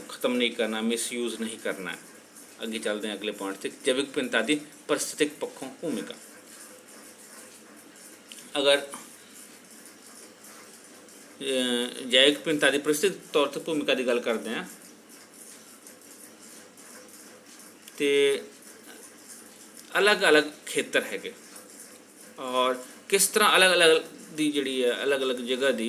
Speaker 1: ਖ਼ਤਮ ਨਹੀਂ ਕਰਨਾ, ਮਿਸਯੂਜ਼ ਨਹੀਂ ਕਰਨਾ। ਅੱਗੇ ਚੱਲਦੇ ਹਾਂ ਅਗਲੇ ਪੁਆਇੰਟ 'ਤੇ, ਜੈਵਿਕ ਵਿਭਿੰਨਤਾ ਦੀ ਪ੍ਰਸਥਿਤਿਕ ਪੱਖੋਂ ਭੂਮਿਕਾ। ਅਗਰ ਜੈਵਿਕ ਵਿਭਿੰਨਤਾ ਦੀ ਪ੍ਰਸਥਿਤਿਕ ਤੌਰ 'ਤੇ ਭੂਮਿਕਾ ਦੀ ਗੱਲ ਕਰਦੇ ਹਾਂ ਤੇ ਅਲੱਗ-ਅਲੱਗ ਖੇਤਰ ਹੈਗੇ ਔਰ ਕਿਸ ਤਰ੍ਹਾਂ ਅਲੱਗ-ਅਲੱਗ ਦੀ ਜਿਹੜੀ ਹੈ ਅਲੱਗ-ਅਲੱਗ ਜਗ੍ਹਾ ਦੀ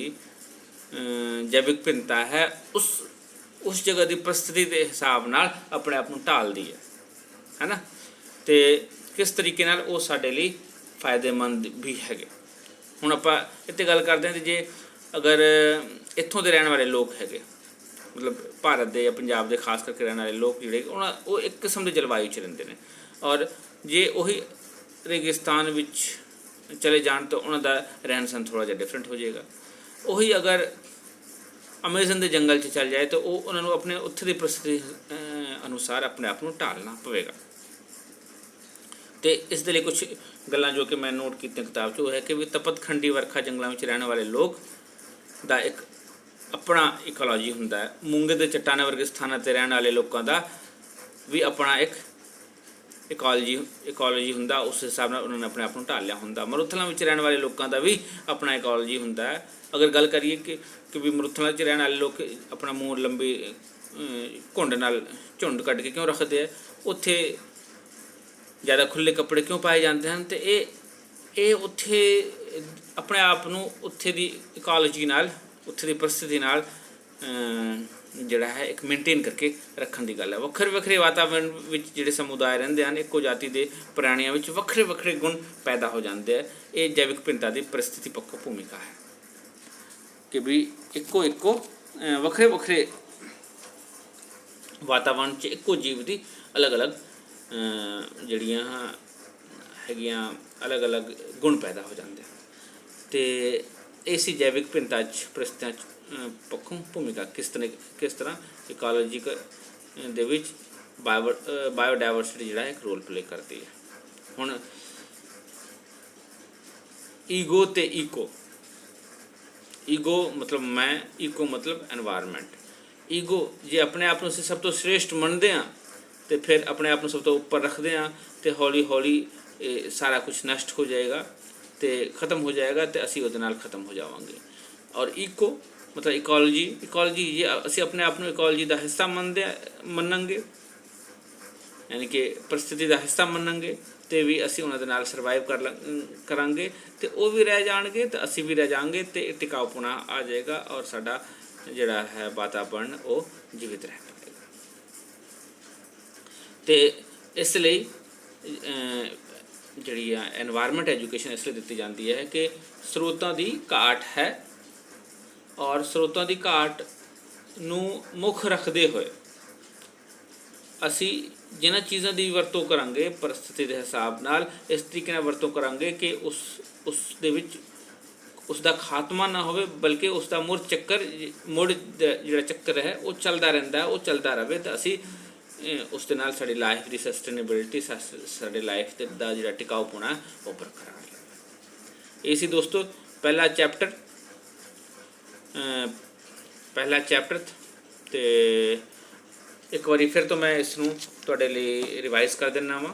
Speaker 1: ਜੈਵਿਕ ਭਿੰਨਤਾ ਹੈ ਉਸ ਜਗ੍ਹਾ ਦੀ ਪ੍ਰਸਥਿਤੀ ਦੇ ਹਿਸਾਬ ਨਾਲ ਆਪਣੇ ਆਪ ਨੂੰ ਢਾਲਦੀ ਹੈ ਨਾ। ਤੇ ਕਿਸ ਤਰੀਕੇ ਨਾਲ ਉਹ ਸਾਡੇ ਲਈ ਫਾਇਦੇਮੰਦ ਵੀ ਹੈਗੇ। ਹੁਣ ਆਪਾਂ ਇੱਥੇ ਗੱਲ ਕਰਦੇ ਹਾਂ, ਜੇ ਅਗਰ ਇੱਥੋਂ ਦੇ ਰਹਿਣ ਵਾਲੇ ਲੋਕ ਹੈਗੇ, ਮਤਲਬ ਭਾਰਤ ਦੇ ਜਾਂ ਪੰਜਾਬ ਦੇ ਖਾਸ ਕਰਕੇ ਰਹਿਣ ਵਾਲੇ ਲੋਕ ਜਿਹੜੇ ਉਹ ਇੱਕ ਕਿਸਮ ਦੇ ਜਲਵਾਯੂ 'ਚ ਰਹਿੰਦੇ ਨੇ, ਔਰ ਜੇ ਉਹੀ ਰੇਗਿਸਤਾਨ ਵਿੱਚ ਚਲੇ ਜਾਣ ਤਾਂ ਉਹਨਾਂ ਦਾ ਰਹਿਣ ਸਹਿਣ ਥੋੜ੍ਹਾ ਜਿਹਾ ਡਿਫਰੈਂਟ ਹੋ ਜਾਏਗਾ। ਉਹੀ ਅਗਰ ਅਮੇਜ਼ਨ ਦੇ ਜੰਗਲ 'ਚ ਚੱਲ ਜਾਏ ਤਾਂ ਉਹਨਾਂ ਨੂੰ ਆਪਣੇ ਉੱਥੇ ਦੀ ਪ੍ਰਸਥਿਤੀ ਅਨੁਸਾਰ ਆਪਣੇ ਆਪ ਨੂੰ ਢਾਲਣਾ ਪਵੇਗਾ। ਅਤੇ ਇਸ ਦੇ ਲਈ ਕੁਛ ਗੱਲਾਂ ਜੋ ਕਿ ਮੈਂ ਨੋਟ ਕੀਤੀਆਂ ਕਿਤਾਬ 'ਚ, ਉਹ ਹੈ ਕਿ ਵੀ ਤਪਤ ਖੰਡੀ ਵਰਖਾ ਜੰਗਲਾਂ ਵਿੱਚ ਰਹਿਣ ਵਾਲੇ ਲੋਕ ਦਾ ਇੱਕ ਆਪਣਾ ਇਕੋਲੋਜੀ ਹੁੰਦਾ ਹੈ। ਮੂੰਗੇ ਦੇ ਚੱਟਾਨਾਂ ਵਰਗੇ ਸਥਾਨਾਂ 'ਤੇ ਰਹਿਣ ਵਾਲੇ ਲੋਕਾਂ ਦਾ ਵੀ ਆਪਣਾ ਇੱਕ ਇਕੋਲੋਜੀ ਹੁੰਦਾ, ਉਸ ਹਿਸਾਬ ਨਾਲ ਉਹਨਾਂ ਨੇ ਆਪਣੇ ਆਪ ਨੂੰ ਢਾਲਿਆ ਹੁੰਦਾ। ਮਰੂਥਲਾਂ ਵਿੱਚ ਰਹਿਣ ਵਾਲੇ ਲੋਕਾਂ ਦਾ ਵੀ ਆਪਣਾ ਇਕੋਲੋਜੀ ਹੁੰਦਾ ਹੈ। ਅਗਰ ਗੱਲ ਕਰੀਏ ਕਿ ਵੀ ਮਰੂਥਲਾਂ 'ਚ ਰਹਿਣ ਵਾਲੇ ਲੋਕ ਆਪਣਾ ਮੂੰਹ ਲੰਬੀ ਘੁੰਡ ਨਾਲ ਝੁੰਡ ਕੱਢ ਕੇ ਕਿਉਂ ਰੱਖਦੇ ਹੈ, ਉੱਥੇ ਜ਼ਿਆਦਾ ਖੁੱਲ੍ਹੇ ਕੱਪੜੇ ਕਿਉਂ ਪਾਏ ਜਾਂਦੇ ਹਨ, ਅਤੇ ਇਹ ਉੱਥੇ ਆਪਣੇ ਆਪ ਨੂੰ ਉੱਥੇ ਦੀ ਇਕੋਲੋਜੀ ਨਾਲ, ਉੱਥੇ ਦੀ ਪ੍ਰਸਥਿਤੀ ਨਾਲ ਜਿਹੜਾ ਹੈ ਇੱਕ ਮੇਨਟੇਨ ਕਰਕੇ ਰੱਖਣ ਦੀ ਗੱਲ ਹੈ। ਵੱਖਰੇ ਵੱਖਰੇ ਵਾਤਾਵਰਣ ਵਿੱਚ ਜਿਹੜੇ ਸਮੁਦਾਇ ਰਹਿੰਦੇ ਹਨ, ਇੱਕੋ ਜਾਤੀ ਦੇ ਪ੍ਰਾਣੀਆਂ ਵਿੱਚ ਵੱਖਰੇ ਵੱਖਰੇ ਗੁਣ ਪੈਦਾ ਹੋ ਜਾਂਦੇ ਹੈ। ਇਹ ਜੈਵਿਕ ਭਿੰਨਤਾ ਦੀ ਪ੍ਰਸਥਿਤੀ ਪੱਖੋਂ ਭੂਮਿਕਾ ਹੈ ਕਿ ਵੀ ਇੱਕੋ ਵੱਖਰੇ ਵੱਖਰੇ ਵਾਤਾਵਰਣ 'ਚ ਇੱਕੋ ਜੀਵ ਦੀ ਅਲੱਗ-ਅਲੱਗ ਜਿਹੜੀਆਂ ਹੈਗੀਆਂ ਅਲੱਗ-ਅਲੱਗ ਗੁਣ ਪੈਦਾ ਹੋ ਜਾਂਦੇ ਹਨ। ਅਤੇ ਇਸੀ ਜੈਵਿਕ ਭਿੰਨਤਾ 'ਚ ਪ੍ਰਸਥਿਤੀਆਂ ਪੱਖੋਂ ਭੂਮਿਕਾ ਕਿਸ ਤਰ੍ਹਾਂ ਇਕੋਲੋਜਿਕ ਦੇ ਵਿੱਚ ਬਾਇਓਡਾਇਵਰਸਿਟੀ ਜਿਹੜਾ ਇੱਕ ਰੋਲ ਪਲੇ ਕਰਦੀ ਹੈ। ਹੁਣ ਈਗੋ ਅਤੇ ਈਗੋ ਮਤਲਬ ਮੈਂ, ਈਕੋ ਮਤਲਬ ਐਨਵਾਇਰਨਮੈਂਟ। ਈਗੋ ਜੇ ਆਪਣੇ ਆਪ ਨੂੰ ਅਸੀਂ ਸਭ ਤੋਂ ਸ੍ਰੇਸ਼ਟ ਮੰਨਦੇ ਹਾਂ ਅਤੇ ਫਿਰ ਆਪਣੇ ਆਪ ਨੂੰ ਸਭ ਤੋਂ ਉੱਪਰ ਰੱਖਦੇ ਹਾਂ ਅਤੇ ਹੌਲੀ ਹੌਲੀ ਇਹ ਸਾਰਾ ਕੁਛ ਨਸ਼ਟ ਹੋ ਜਾਏਗਾ ਅਤੇ ਖ਼ਤਮ ਹੋ ਜਾਏਗਾ ਅਤੇ ਅਸੀਂ ਉਹਦੇ ਨਾਲ ਖ਼ਤਮ ਹੋ ਜਾਵਾਂਗੇ। ਔਰ ਈਕੋ ਮਤਲਬ ਇਕੋਲੋਜੀ ਜੇ ਅਸੀਂ ਆਪਣੇ ਆਪ ਨੂੰ ਇਕੋਲੋਜੀ ਦਾ ਹਿੱਸਾ ਮੰਨਾਂਗੇ, ਯਾਨੀ ਕਿ ਪ੍ਰਸਥਿਤੀ ਦਾ ਹਿੱਸਾ ਮੰਨਾਂਗੇ, ਅਤੇ ਵੀ ਅਸੀਂ ਉਹਨਾਂ ਦੇ ਨਾਲ ਸਰਵਾਈਵ ਕਰਾਂਗੇ ਅਤੇ ਉਹ ਵੀ ਰਹਿ ਜਾਣਗੇ ਅਤੇ ਅਸੀਂ ਵੀ ਰਹਿ ਜਾਵਾਂਗੇ ਅਤੇ ਟਿਕਾਊਪੁਣਾ ਆ ਜਾਏਗਾ ਔਰ ਸਾਡਾ ਜਿਹੜਾ ਹੈ ਵਾਤਾਵਰਨ ਉਹ ਜੀਵਿਤ ਰਹਿ ਪਾਏਗਾ। ਅਤੇ ਇਸ ਲਈ ਜਿਹੜੀ ਆ ਐਨਵਾਇਰਨਮੈਂਟ ਐਜੂਕੇਸ਼ਨ ਇਸ ਲਈ ਦਿੱਤੀ ਜਾਂਦੀ ਹੈ ਕਿ ਸਰੋਤਾਂ ਦੀ ਘਾਟ ਹੈ, ਔਰ ਸਰੋਤਾਂ ਦੀ ਘਾਟ ਨੂੰ ਮੁੱਖ ਰੱਖਦੇ ਹੋਏ ਅਸੀਂ ਜਿਨ੍ਹਾਂ ਚੀਜ਼ਾਂ ਦੀ ਵਰਤੋਂ ਕਰਾਂਗੇ ਪ੍ਰਸਥਿਤੀ ਦੇ ਹਿਸਾਬ ਨਾਲ, ਇਸ ਤਰੀਕੇ ਨਾਲ ਵਰਤੋਂ ਕਰਾਂਗੇ ਕਿ ਉਸ ਦੇ ਵਿੱਚ ਉਸ ਦਾ ਖਾਤਮਾ ਨਾ ਹੋਵੇ, ਬਲਕਿ ਉਸ ਦਾ ਮੁੜ ਜਿਹੜਾ ਚੱਕਰ ਹੈ ਉਹ ਚੱਲਦਾ ਰਹਿੰਦਾ ਹੈ, ਉਹ ਚੱਲਦਾ ਰਹੇ, ਤਾਂ ਅਸੀਂ ਉਸ ਦੇ ਨਾਲ ਸਾਡੀ ਲਾਈਫ ਦੀ ਸਸਟੇਨੇਬਿਲਿਟੀ, ਸਾਡੇ ਲਾਈਫ ਦਾ ਜਿਹੜਾ ਟਿਕਾਊਪੁਣਾ ਉਹ ਬਰਕਰਾਰ ਰਹੇ। ਇਹ ਸੀ ਦੋਸਤੋ ਪਹਿਲਾ ਚੈਪਟਰ। ਅਤੇ ਇੱਕ ਵਾਰੀ ਫਿਰ ਤੋਂ ਮੈਂ ਇਸ ਨੂੰ ਤੁਹਾਡੇ ਲਈ ਰਿਵਾਈਜ਼ ਕਰ ਦਿੰਦਾ ਵਾਂ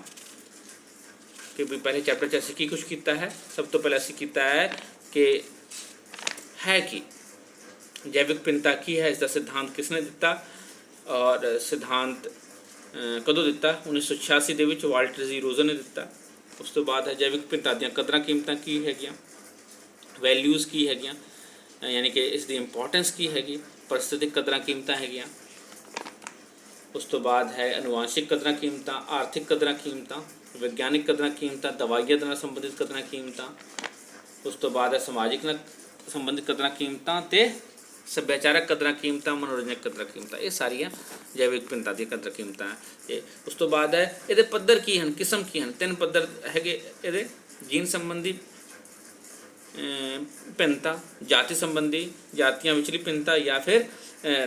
Speaker 1: ਕਿ ਵੀ ਪਹਿਲੇ ਚੈਪਟਰ 'ਚ ਅਸੀਂ ਕੀ ਕੁਛ ਕੀਤਾ ਹੈ। ਸਭ ਤੋਂ ਪਹਿਲਾਂ ਅਸੀਂ ਕੀਤਾ ਹੈ ਕਿ ਕੀ ਜੈਵਿਕ ਭਿੰਨਤਾ ਕੀ ਹੈ, ਇਸ ਦਾ ਸਿਧਾਂਤ ਕਿਸ ਨੇ ਦਿੱਤਾ ਔਰ ਸਿਧਾਂਤ ਕਦੋਂ ਦਿੱਤਾ, 1986 ਦੇ ਵਿੱਚ ਵਾਲਟਰ ਜੀ ਰੋਜ਼ਨ ਨੇ ਦਿੱਤਾ। ਉਸ ਤੋਂ ਬਾਅਦ ਹੈ ਜੈਵਿਕ ਭਿੰਨਤਾ ਦੀਆਂ ਕਦਰਾਂ ਕੀਮਤਾਂ ਕੀ ਹੈਗੀਆਂ, ਵੈਲਿਊਜ਼ ਕੀ ਹੈਗੀਆਂ, ਯਾਨੀ ਕਿ ਇਸ ਦੀ ਇੰਪੋਰਟੈਂਸ ਕੀ ਹੈਗੀ, ਪ੍ਰਸਥਿਤਿਕ ਕਦਰਾਂ ਕੀਮਤਾਂ ਹੈਗੀਆਂ। ਉਸ ਤੋਂ ਬਾਅਦ ਹੈ ਅਨੁਵਾਂਸ਼ਿਕ ਕਦਰਾਂ ਕੀਮਤਾਂ, ਆਰਥਿਕ ਕਦਰਾਂ ਕੀਮਤਾਂ, ਵਿਗਿਆਨਿਕ ਕਦਰਾਂ ਕੀਮਤਾਂ, ਦਵਾਈਆਂ ਨਾਲ ਸੰਬੰਧਿਤ ਕਦਰਾਂ ਕੀਮਤਾਂ। ਉਸ ਤੋਂ ਬਾਅਦ ਹੈ ਸਮਾਜਿਕ ਨਾਲ ਸੰਬੰਧਿਤ ਕਦਰਾਂ ਕੀਮਤਾਂ ਅਤੇ ਸੱਭਿਆਚਾਰਕ ਕਦਰਾਂ ਕੀਮਤਾਂ, ਮਨੋਰੰਜਕ ਕਦਰਾਂ ਕੀਮਤਾਂ। ਇਹ ਸਾਰੀਆਂ ਜੈਵਿਕ ਭਿੰਨਤਾ ਦੀਆਂ ਕਦਰਾਂ ਕੀਮਤਾਂ ਹੈ। ਉਸ ਤੋਂ ਬਾਅਦ ਹੈ ਇਹਦੇ ਪੱਧਰ ਕੀ ਹਨ, ਕਿਸਮ ਕੀ ਹਨ। 3 ਪੱਧਰ ਹੈਗੇ ਇਹਦੇ: ਜੀਨ ਸੰਬੰਧੀ ਭਿੰਨਤਾ, ਜਾਤੀ ਸੰਬੰਧੀ, ਜਾਤੀਆਂ ਵਿਚਲੀ ਭਿੰਨਤਾ, ਜਾਂ ਫਿਰ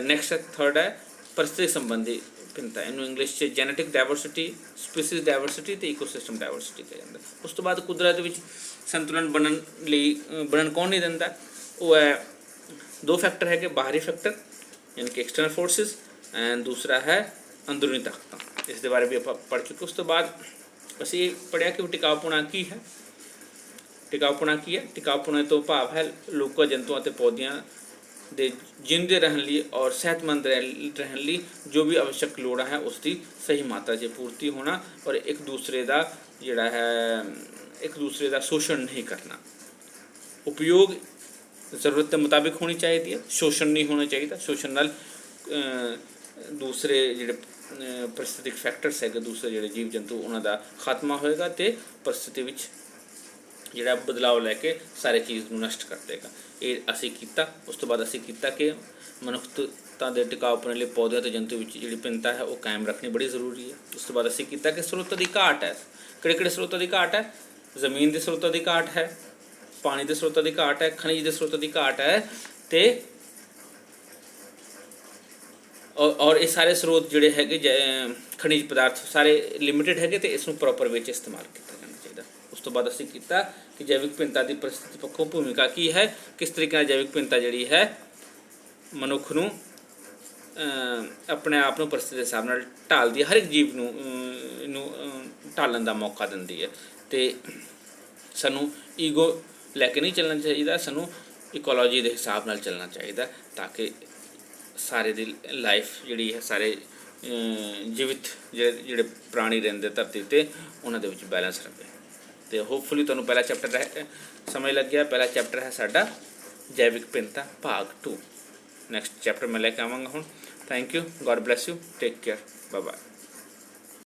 Speaker 1: ਨੈਕਸਟ ਥਰਡ ਹੈ ਪ੍ਰਸਥਿਤੀ ਸੰਬੰਧੀ ਭਿੰਨਤਾ। ਇਹਨੂੰ ਇੰਗਲਿਸ਼ 'ਚ ਜੈਨੇਟਿਕ ਡਾਇਵਰਸਿਟੀ, ਸਪੀਸੀਜ਼ ਡਾਇਵਰਸਿਟੀ ਅਤੇ ਈਕੋਸਿਸਟਮ ਡਾਇਵਰਸਿਟੀ ਕਿਹਾ ਜਾਂਦਾ। ਉਸ ਤੋਂ ਬਾਅਦ ਕੁਦਰਤ ਵਿੱਚ ਸੰਤੁਲਨ ਬਣਨ ਕੌਣ ਨਹੀਂ ਦਿੰਦਾ, ਉਹ ਹੈ 2 ਫੈਕਟਰ ਹੈਗੇ, ਬਾਹਰੀ ਫੈਕਟਰ ਯਾਨੀ ਕਿ ਐਕਸਟਰਨਲ ਫੋਰਸਿਸ, ਐਂਡ ਦੂਸਰਾ ਹੈ ਅੰਦਰੂਨੀ ਤਾਕਤਾਂ। ਇਸ ਦੇ ਬਾਰੇ ਵੀ ਆਪਾਂ ਪੜ੍ਹ ਚੁੱਕੇ। ਉਸ ਤੋਂ ਬਾਅਦ ਅਸੀਂ ਪੜ੍ਹਿਆ ਕਿ ਟਿਕਾਊਪੁਣਾ ਕੀ ਹੈ। ਟਿਕਾਊਪੁਣਾ ਤੋਂ ਭਾਵ ਹੈ ਲੋਕਾਂ, ਜੰਤੂਆਂ ਅਤੇ ਪੌਦਿਆਂ ਦੇ ਜਿਉਂਦੇ ਰਹਿਣ ਲਈ ਔਰ ਸਿਹਤਮੰਦ ਰਹਿਣ ਲਈ ਜੋ ਵੀ ਆਵਸ਼ਕ ਲੋੜਾਂ ਹੈ ਉਸ ਦੀ ਸਹੀ ਮਾਤਰਾ 'ਚ ਪੂਰਤੀ ਹੋਣਾ, ਔਰ ਇੱਕ ਦੂਸਰੇ ਦਾ ਸ਼ੋਸ਼ਣ ਨਹੀਂ ਕਰਨਾ। ਉਪਯੋਗ ਜ਼ਰੂਰਤ ਦੇ ਮੁਤਾਬਿਕ ਹੋਣੀ ਚਾਹੀਦੀ ਹੈ। ਸ਼ੋਸ਼ਣ ਨਹੀਂ ਹੋਣਾ ਚਾਹੀਦਾ। ਸ਼ੋਸ਼ਣ ਨਾਲ ਦੂਸਰੇ ਜਿਹੜੇ ਪ੍ਰਸਥਿਤਿਕ ਫੈਕਟਰਸ ਹੈਗੇ, ਦੂਸਰੇ ਜਿਹੜੇ ਜੀਵ ਜੰਤੂ, ਉਹਨਾਂ ਦਾ ਖਾਤਮਾ ਹੋਏਗਾ ਅਤੇ ਪ੍ਰਸਥਿਤੀ ਵਿੱਚ ਜਿਹੜਾ ਬਦਲਾਅ ਲੈ ਕੇ ਸਾਰੇ ਚੀਜ਼ ਨੂੰ ਨਸ਼ਟ ਕਰ ਦੇਗਾ। ਇਹ ਅਸੀਂ ਕੀਤਾ। ਉਸ ਤੋਂ ਬਾਅਦ ਅਸੀਂ ਕੀਤਾ ਕਿ ਮਨੁੱਖਤਾ ਦੇ ਟਿਕਾਊਪਣ ਲਈ ਪੌਦਿਆਂ ਅਤੇ ਜੰਤੂ ਵਿੱਚ ਜਿਹੜੀ ਭਿੰਨਤਾ ਹੈ ਉਹ ਕਾਇਮ ਰੱਖਣੀ ਬੜੀ ਜ਼ਰੂਰੀ ਹੈ। ਉਸ ਤੋਂ ਬਾਅਦ ਅਸੀਂ ਕੀਤਾ ਕਿ ਸਰੋਤਾਂ ਦੀ ਘਾਟ ਹੈ। ਕਿਹੜੇ ਸਰੋਤਾਂ ਦੀ ਘਾਟ ਹੈ? ਜ਼ਮੀਨ ਦੇ ਸਰੋਤਾਂ ਦੀ ਘਾਟ ਹੈ, ਪਾਣੀ ਦੇ ਸਰੋਤਾਂ ਦੀ ਘਾਟ ਹੈ, ਖਣਿਜ ਦੇ ਸਰੋਤਾਂ ਦੀ ਘਾਟ ਹੈ, ਅਤੇ ਔਰ ਇਹ ਸਾਰੇ ਸਰੋਤ ਜਿਹੜੇ ਹੈਗੇ ਖਣਿਜ ਪਦਾਰਥ ਸਾਰੇ ਲਿਮਿਟਿਡ ਹੈਗੇ, ਅਤੇ ਇਸ ਨੂੰ ਪ੍ਰੋਪਰ ਵਿੱਚ ਇਸਤੇਮਾਲ ਕੀਤਾ ਜਾਣਾ ਚਾਹੀਦਾ। ਉਸ ਤੋਂ ਬਾਅਦ ਅਸੀਂ ਕੀਤਾ ਕਿ ਜੈਵਿਕ ਭਿੰਨਤਾ ਦੀ ਪ੍ਰਸਥਿਤੀ ਪੱਖੋਂ ਭੂਮਿਕਾ ਕੀ ਹੈ, ਕਿਸ ਤਰੀਕੇ ਨਾਲ ਜੈਵਿਕ ਭਿੰਨਤਾ ਜਿਹੜੀ ਹੈ ਮਨੁੱਖ ਨੂੰ ਆਪਣੇ ਆਪ ਨੂੰ ਪ੍ਰਸਥਿਤੀ ਦੇ ਹਿਸਾਬ ਨਾਲ ਢਾਲਦੀ ਹੈ, ਹਰ ਇੱਕ ਜੀਵ ਨੂੰ ਇਹਨੂੰ ਢਾਲਣ ਦਾ ਮੌਕਾ ਦਿੰਦੀ ਹੈ। ਅਤੇ ਸਾਨੂੰ ਈਗੋ ਲੈ ਕੇ ਨਹੀਂ ਚੱਲਣਾ ਚਾਹੀਦਾ, ਸਾਨੂੰ ਇਕੋਲੋਜੀ ਦੇ ਹਿਸਾਬ ਨਾਲ ਚੱਲਣਾ ਚਾਹੀਦਾ, ਤਾਂ ਕਿ ਸਾਰੇ ਦੀ ਲਾਈਫ ਜਿਹੜੀ ਹੈ, ਸਾਰੇ ਜੀਵਿਤ ਜਿਹੜੇ ਪ੍ਰਾਣੀ ਰਹਿੰਦੇ ਧਰਤੀ 'ਤੇ, ਉਹਨਾਂ ਦੇ ਵਿੱਚ ਬੈਲੈਂਸ ਰਹੇ। ਅਤੇ ਹੋਪਫੁਲੀ ਤੁਹਾਨੂੰ ਪਹਿਲਾ ਚੈਪਟਰ ਸਮਝ ਲੱਗਿਆ। ਪਹਿਲਾ ਚੈਪਟਰ ਹੈ ਸਾਡਾ ਜੈਵਿਕ ਭਿੰਨਤਾ ਭਾਗ 2। ਨੈਕਸਟ ਚੈਪਟਰ ਮੈਂ ਲੈ ਕੇ ਆਵਾਂਗਾ ਹੁਣ। Thank you, god bless you, take care, bye bye.